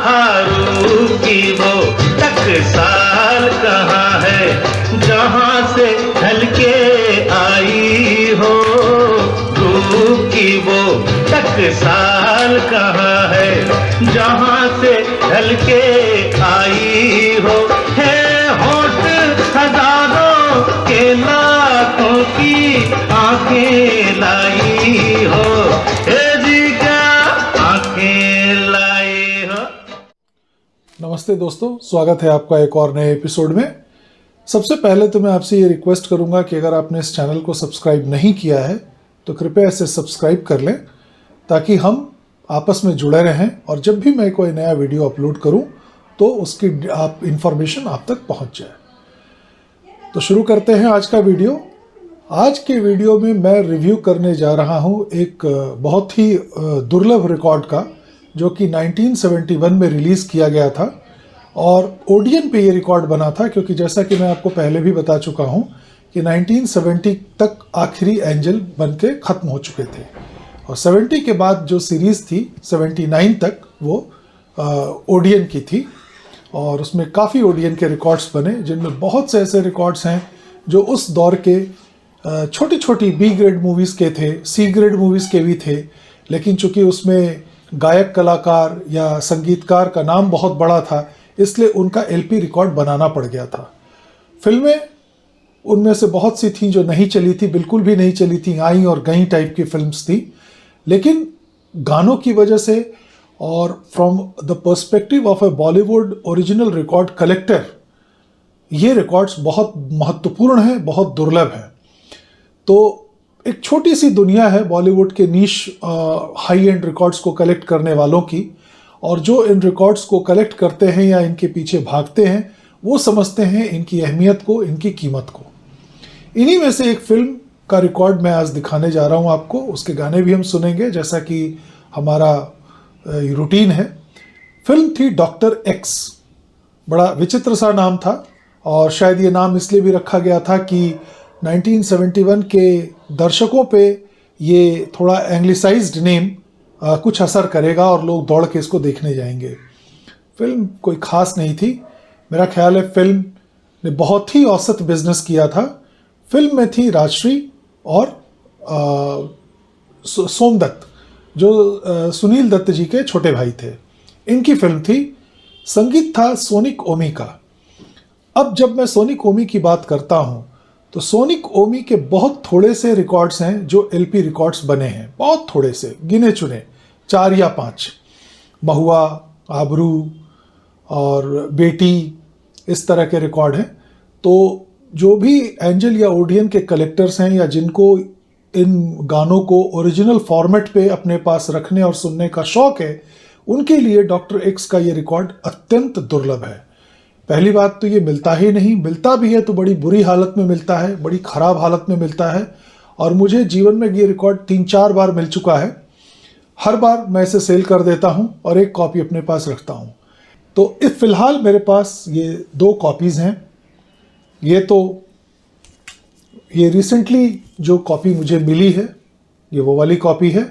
रूप की वो टकसाल कहाँ है, जहाँ से ढल के आई हो। रूप की वो टकसाल कहाँ है, जहाँ से ढल के आई हो। है होठ हजारों के लाखों की आंखें लाई हो। हे जी क्या आंखें लाई हो। नमस्ते दोस्तों, स्वागत है आपका एक और नए एपिसोड में। सबसे पहले तो मैं आपसे ये रिक्वेस्ट करूंगा कि अगर आपने इस चैनल को सब्सक्राइब नहीं किया है तो कृपया इसे सब्सक्राइब कर लें, ताकि हम आपस में जुड़े रहें और जब भी मैं कोई नया वीडियो अपलोड करूं तो उसकी इंफॉर्मेशन आप तक पहुंच जाए। तो शुरू करते हैं आज का वीडियो। आज के वीडियो में मैं रिव्यू करने जा रहा हूं एक बहुत ही दुर्लभ रिकॉर्ड का, जो कि 1971 में रिलीज़ किया गया था और ओडियन पे ये रिकॉर्ड बना था, क्योंकि जैसा कि मैं आपको पहले भी बता चुका हूं कि 1970 तक आखिरी एंजल बन के ख़त्म हो चुके थे और 70 के बाद जो सीरीज़ थी 79 तक वो ओडियन की थी और उसमें काफ़ी ओडियन के रिकॉर्ड्स बने, जिनमें बहुत से ऐसे रिकॉर्ड्स हैं जो उस दौर के छोटी छोटी बी ग्रेड मूवीज़ के थे, सी ग्रेड मूवीज़ के भी थे, लेकिन चूंकि उसमें गायक कलाकार या संगीतकार का नाम बहुत बड़ा था इसलिए उनका एलपी रिकॉर्ड बनाना पड़ गया था। फिल्में उनमें से बहुत सी थीं जो नहीं चली थी, बिल्कुल भी नहीं चली थी, आई और गई टाइप की फिल्म्स थी, लेकिन गानों की वजह से और from the perspective of A Bollywood original record collector ये रिकॉर्ड्स बहुत महत्वपूर्ण हैं, बहुत दुर्लभ हैं। तो एक छोटी सी दुनिया है बॉलीवुड के नीश हाई एंड रिकॉर्ड्स को कलेक्ट करने वालों की, और जो इन रिकॉर्ड्स को कलेक्ट करते हैं या इनके पीछे भागते हैं वो समझते हैं इनकी अहमियत को, इनकी कीमत को। इन्हीं में से एक फिल्म का रिकॉर्ड मैं आज दिखाने जा रहा हूं आपको। उसके गाने भी हम सुनेंगे जैसा कि हमारा रूटीन है। फिल्म थी डॉक्टर एक्स। बड़ा विचित्र सा नाम था और शायद ये नाम इसलिए भी रखा गया था कि 1971 के दर्शकों पे ये थोड़ा एंग्लिसाइज्ड नेम कुछ असर करेगा और लोग दौड़ के इसको देखने जाएंगे। फिल्म कोई ख़ास नहीं थी, मेरा ख्याल है फिल्म ने बहुत ही औसत बिजनेस किया था। फिल्म में थी राजश्री और सोमदत्त, जो सुनील दत्त जी के छोटे भाई थे। इनकी फिल्म थी। संगीत था सोनिक ओमी का। अब जब मैं सोनिक ओमी की बात करता हूँ तो सोनिक ओमी के बहुत थोड़े से रिकॉर्ड्स हैं जो एलपी रिकॉर्ड्स बने हैं, बहुत थोड़े से, गिने चुने 4 या 5। महुआ, आबरू और बेटी, इस तरह के रिकॉर्ड हैं। तो जो भी एंजल या ओडियन के कलेक्टर्स हैं या जिनको इन गानों को ओरिजिनल फॉर्मेट पे अपने पास रखने और सुनने का शौक है, उनके लिए डॉक्टर एक्स का ये रिकॉर्ड अत्यंत दुर्लभ है। पहली बात तो ये मिलता ही नहीं, मिलता भी है तो बड़ी बुरी हालत में मिलता है, बड़ी ख़राब हालत में मिलता है। और मुझे जीवन में ये रिकॉर्ड 3-4 बार मिल चुका है। हर बार मैं इसे सेल कर देता हूँ और एक कॉपी अपने पास रखता हूँ। तो इस फिलहाल मेरे पास ये 2 कॉपीज़ हैं। ये रिसेंटली जो कॉपी मुझे मिली है ये वो वाली कॉपी है,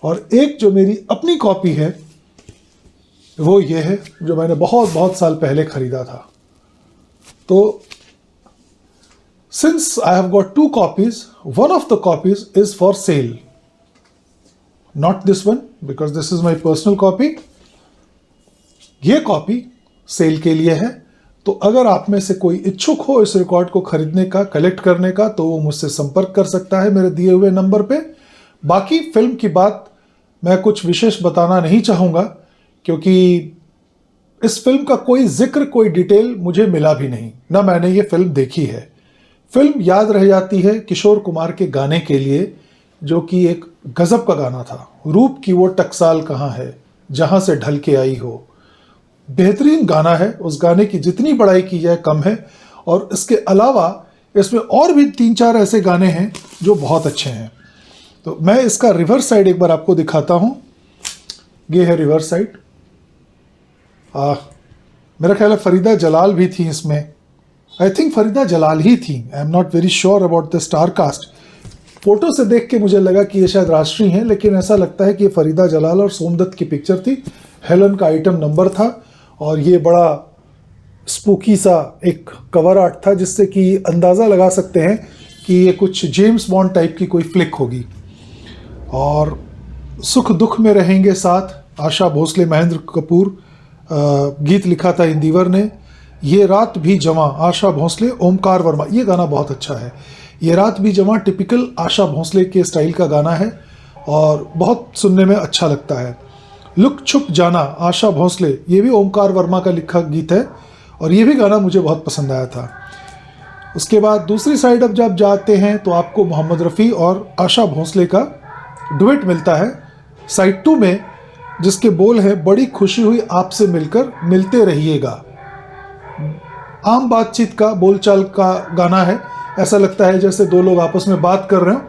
और एक जो मेरी अपनी कॉपी है वो ये है जो मैंने बहुत साल पहले ख़रीदा था। तो since I have got 2 copies, one of the copies is for sale, not this one because this is my personal copy. ये कॉपी सेल के लिए है। तो अगर आप में से कोई इच्छुक हो इस रिकॉर्ड को खरीदने का, कलेक्ट करने का, तो वो मुझसे संपर्क कर सकता है मेरे दिए हुए नंबर पे। बाकी फिल्म की बात मैं कुछ विशेष बताना नहीं चाहूँगा, क्योंकि इस फिल्म का कोई जिक्र, कोई डिटेल मुझे मिला भी नहीं, ना मैंने ये फिल्म देखी है। फिल्म याद रह जाती है किशोर कुमार के गाने के लिए, जो कि एक गज़ब का गाना था। रूप की वो टकसाल कहाँ है, जहाँ से ढल के आई हो। बेहतरीन गाना है, उस गाने की जितनी बड़ाई की जाए कम है। और इसके अलावा इसमें और भी 3-4 ऐसे गाने हैं जो बहुत अच्छे हैं। तो मैं इसका रिवर्स साइड एक बार आपको दिखाता हूँ। ये है रिवर्स साइड। मेरा ख्याल है फरीदा जलाल भी थी इसमें। आई थिंक फरीदा जलाल ही थी। I am not very sure about the star cast. Photo से देख के मुझे लगा कि ये शायद राजश्री हैं, लेकिन ऐसा लगता है कि ये फरीदा जलाल और सोमदत्त की पिक्चर थी। हेलन का आइटम नंबर था और ये बड़ा स्पूकी सा एक कवर आर्ट था जिससे कि अंदाज़ा लगा सकते हैं कि ये कुछ जेम्स बॉन्ड टाइप की कोई फ्लिक होगी। और सुख दुख में रहेंगे साथ, आशा भोसले, महेंद्र कपूर, गीत लिखा था इंदिवर ने। ये रात भी जवां, आशा भोसले, ओमकार वर्मा, ये गाना बहुत अच्छा है। ये रात भी जवां टिपिकल आशा भोसले के स्टाइल का गाना है और बहुत सुनने में अच्छा लगता है। लुक छुप जाना, आशा भोसले, ये भी ओमकार वर्मा का लिखा गीत है और ये भी गाना मुझे बहुत पसंद आया था। उसके बाद दूसरी साइड अब जब जाते हैं तो आपको मोहम्मद रफ़ी और आशा भोसले का डुएट मिलता है साइड 2 में, जिसके बोल है बड़ी खुशी हुई आपसे मिलकर, मिलते रहिएगा। आम बातचीत का बोलचाल का गाना है, ऐसा लगता है जैसे दो लोग आपस में बात कर रहे हो,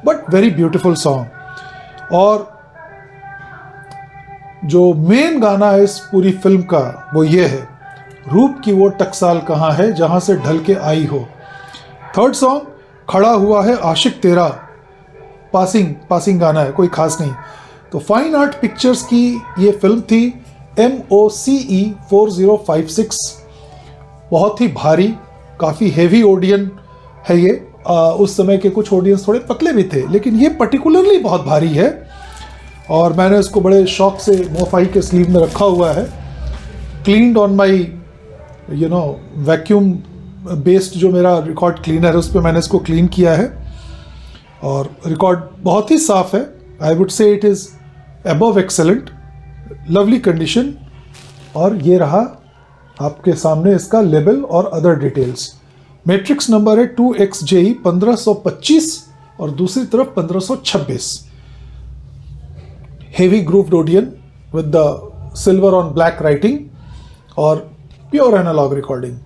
बट वेरी ब्यूटीफुल सॉन्ग। और जो मेन गाना है इस पूरी फिल्म का वो ये है, रूप की वो टकसाल कहाँ है जहाँ से ढल के आई हो। थर्ड सॉन्ग, खड़ा हुआ है आशिक तेरा, पासिंग गाना है, कोई खास नहीं। तो फाइन आर्ट पिक्चर्स की ये फिल्म थी MOCE 4056, बहुत ही भारी, काफ़ी हेवी ओडियन है ये। उस समय के कुछ ऑडियंस थोड़े पतले भी थे, लेकिन ये पर्टिकुलरली बहुत भारी है और मैंने इसको बड़े शौक से मोफाई के स्लीव में रखा हुआ है। Cleaned on my vacuum based जो मेरा रिकॉर्ड क्लीनर है उस पर मैंने इसको क्लीन किया है और रिकॉर्ड बहुत ही साफ़ है। I would say it is above excellent, lovely condition. और ये रहा आपके सामने इसका लेबल और अदर डिटेल्स। मैट्रिक्स नंबर है 2XJE 1525 और दूसरी तरफ 1526। Heavy grooved Odeon with the silver on black writing और प्योर एनालॉग रिकॉर्डिंग।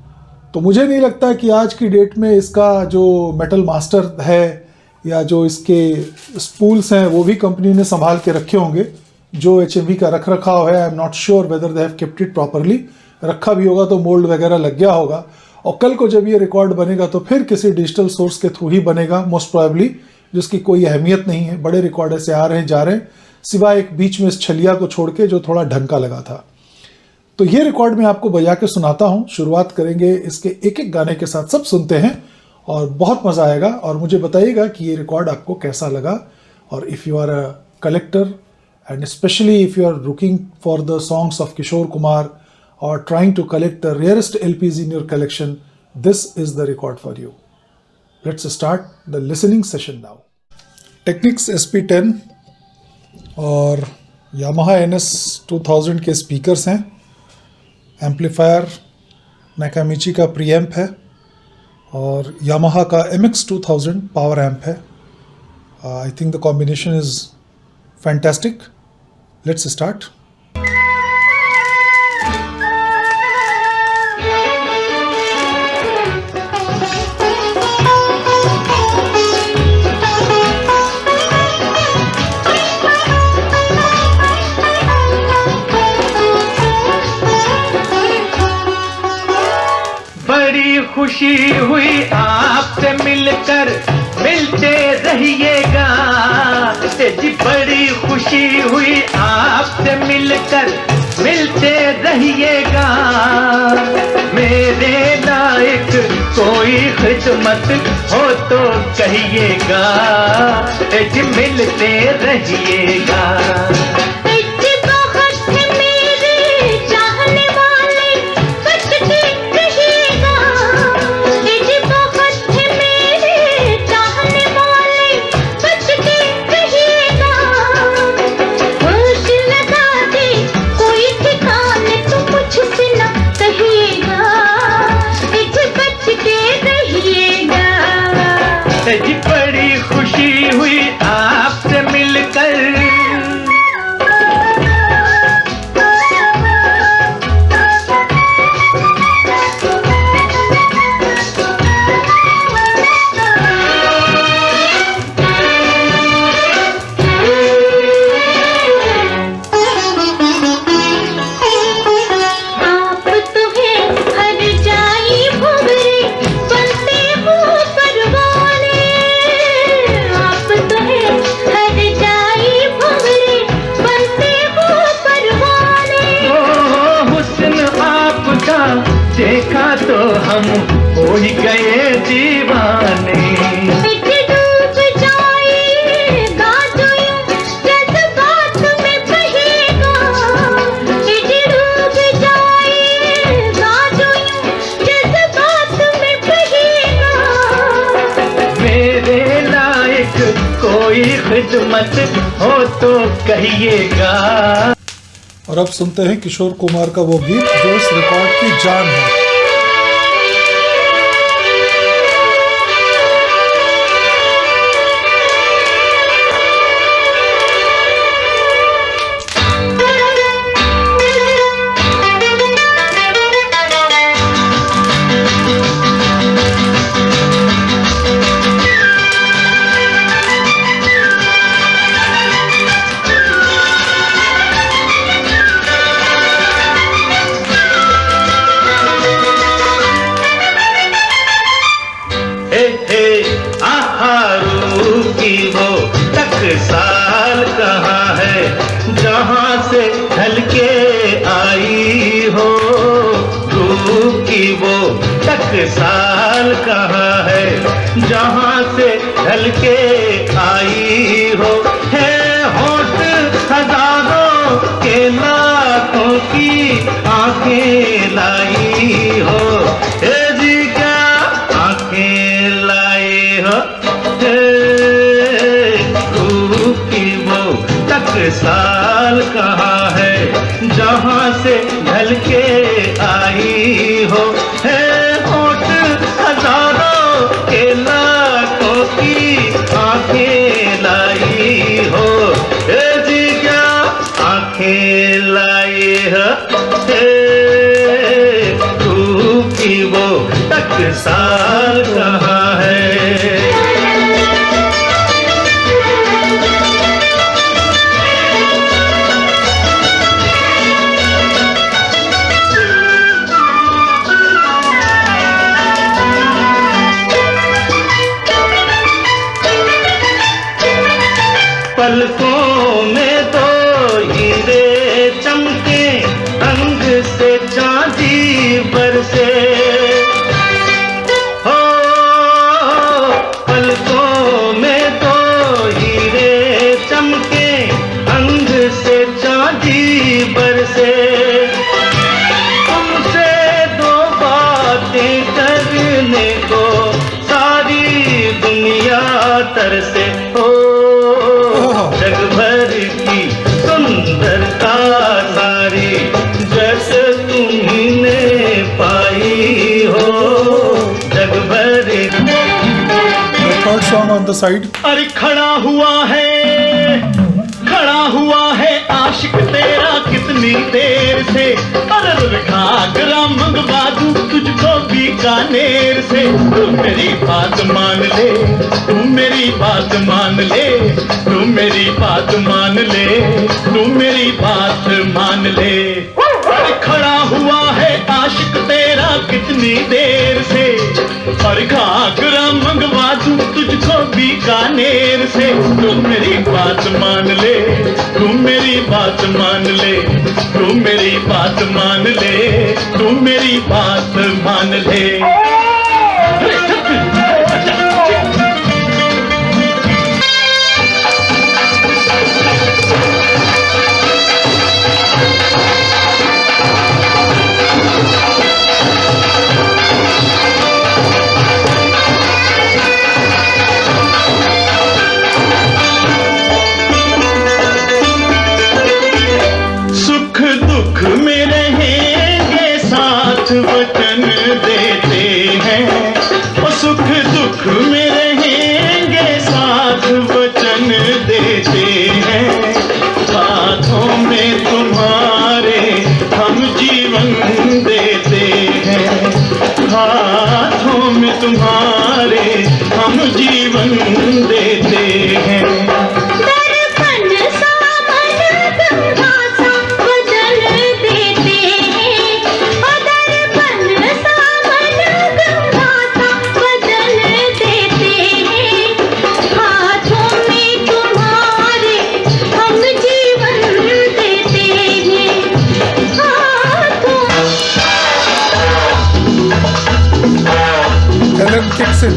तो मुझे नहीं लगता कि आज की डेट में इसका जो मेटल मास्टर है या जो इसके स्पूल्स हैं वो भी कंपनी ने संभाल के रखे होंगे। जो HMV का रख रखाव है, आई am not sure whether they have kept it properly. रखा भी होगा तो मोल्ड वगैरह लग गया होगा और कल को जब ये रिकॉर्ड बनेगा तो फिर किसी डिजिटल सोर्स के थ्रू ही बनेगा मोस्ट प्रोबेबली, जिसकी कोई अहमियत नहीं है। बड़े रिकॉर्ड ऐसे आ रहे हैं जा रहे हैं, सिवाय एक बीच में इस छलिया को छोड़ के जो थोड़ा ढंग का लगा था। तो ये रिकॉर्ड मैं आपको बजा के सुनाता हूँ। शुरुआत करेंगे इसके एक एक गाने के साथ, सब सुनते हैं और बहुत मज़ा आएगा। और मुझे बताइएगा कि ये रिकॉर्ड आपको कैसा लगा। और if you are a collector and specially if you are looking for the songs of Kishore Kumar or trying to collect the rarest LPs in your collection, this is the record for you. Let's start the listening session now. Technics SP10 और Yamaha NS 2000 के speakers हैं। Amplifier नाकामिची का preamp है और Yamaha का MX 2000 power amp है। I think the combination is fantastic. Let's start. खुशी हुई आपसे मिलकर, मिलते रहिएगा। जी बड़ी खुशी हुई आपसे मिलकर, मिलते रहिएगा। मेरे लायक कोई खिदमत हो तो कहिएगा, जी मिलते रहिएगा। बड़ी खुशी हुई आपसे मिलकर। आप तो है हर जाई किस्मत हो तो कहिएगा। और अब सुनते हैं किशोर कुमार का वो गीत जो इस रिकॉर्ड की जान है। साल कहाँ है जहाँ से ढल के आई हो, रूप की वो टकसाल कहाँ है जहाँ से ढल के आई हो। है होठ हजारों के लाखों की आंखें लाई हो, हे जी क्या आंखें लाई हो। टकसाल कहाँ है जहाँ से ढल के आई हो। है होठ हजारों के लाखों की आंखें लाई हो, हे जी क्या आंखें लाई हो। रूप की वो टकसाल कहाँ है। पलकों में तो हीरे चमके, अंग से चांदी बरसे हो। पलकों में तो हीरे चमके, अंग से चांदी बरसे। तुमसे दो बातें करने को सारी दुनिया तरसे हो। जग भर की सुंदरता सारी जैसे तुमने पाई हो, जग भर। Record song on the side. अरे खड़ा हुआ है आशिक तेरा कितनी देर से। अरे घाघरा मंगवा दूं तुझको बीकानेर से। तू मेरी बात मान ले, तू मेरी बात मान ले, तू मेरी बात मान ले, तू मेरी बात मान ले। अरे खड़ा हुआ है आशिक तेरा कितनी देर से। और घाघरा मंगवा दूं तुझको बीकानेर से। तू मेरी बात मान ले, तू मेरी बात मान ले, तू मेरी बात मान ले, तू मेरी बात मान ले। में रहेंगे साथ वचन देते हैं, और सुख दुख में रहेंगे साथ वचन देते हैं। हाथों में तुम्हारे हम जीवन देते हैं, हाथों में तुम्हारे हम जीवन देते हैं। Helen Dixon.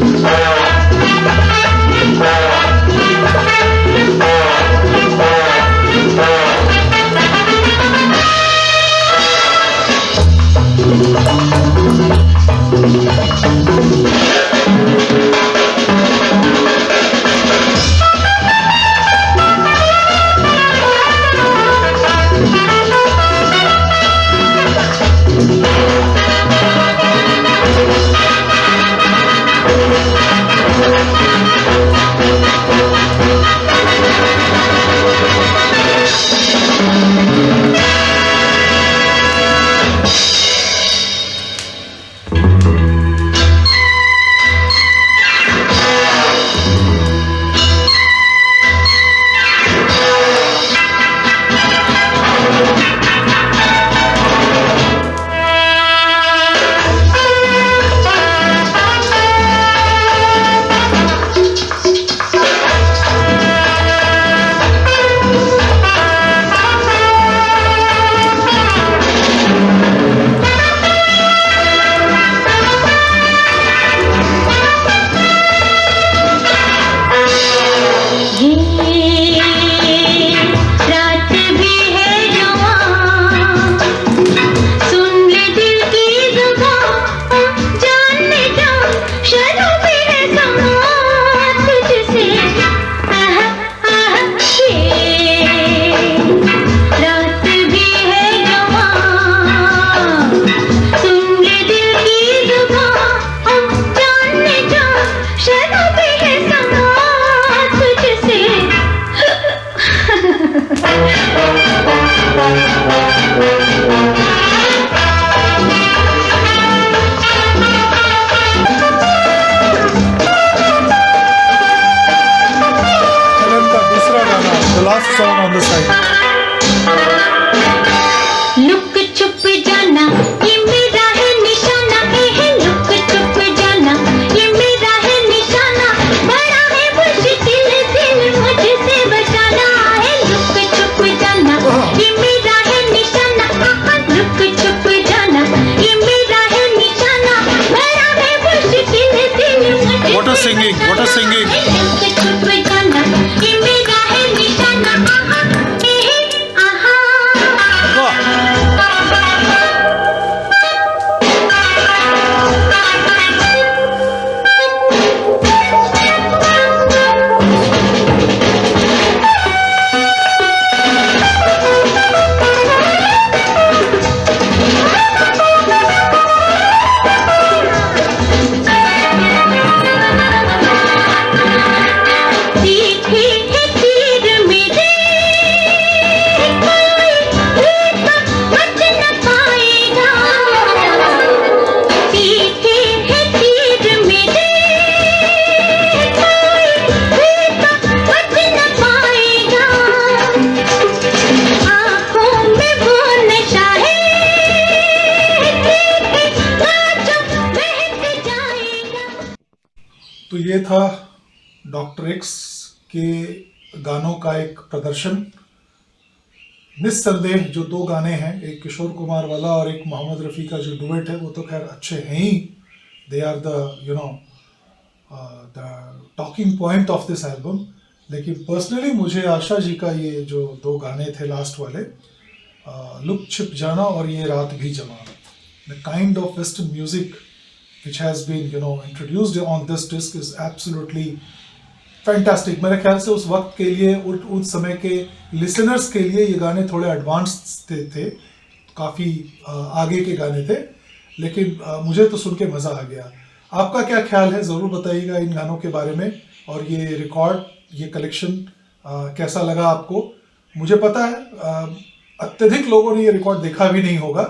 last song on the side. Look छुप जाना ये मेरा है निशाना, है लुक छुप जाना ये मेरा है निशाना, बड़ा है मुश्किल दिल मुझसे बचाना, है लुक छुप जाना ये मेरा है निशाना, लुक छुप जाना ये मेरा है निशाना, बड़ा है मुश्किल दिल मुझसे What a singing, what a singing. Look छुप जाना ये मेरा है निशाना, तो ये था डॉक्टर एक्स के गानों का एक प्रदर्शन। निस्संदेह जो दो गाने हैं, एक किशोर कुमार वाला और एक मोहम्मद रफ़ी का जो डुएट है, वो तो खैर अच्छे हैं ही। They are the the talking point of this album. लेकिन पर्सनली मुझे आशा जी का ये जो दो गाने थे लास्ट वाले, लुक छिप जाना और ये रात भी जमा, the kind of western music which has been introduced on this disc is absolutely fantastic। मेरे ख्याल से उस वक्त के लिए, उस समय के लिसनर्स के लिए ये गाने थोड़े एडवांस थे, काफ़ी आगे के गाने थे, लेकिन मुझे तो सुन के मज़ा आ गया। आपका क्या ख्याल है, ज़रूर बताइएगा इन गानों के बारे में। और ये रिकॉर्ड, ये कलेक्शन कैसा लगा आपको? मुझे पता है अत्यधिक लोगों ने ये रिकॉर्ड देखा भी नहीं होगा,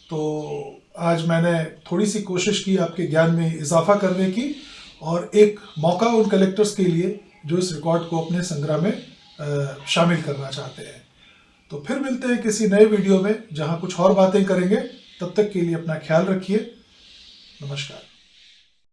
तो आज मैंने थोड़ी सी कोशिश की आपके ज्ञान में इजाफा करने की, और एक मौका उन कलेक्टर्स के लिए जो इस रिकॉर्ड को अपने संग्रह में शामिल करना चाहते हैं। तो फिर मिलते हैं किसी नए वीडियो में जहां कुछ और बातें करेंगे। तब तक के लिए अपना ख्याल रखिए। नमस्कार।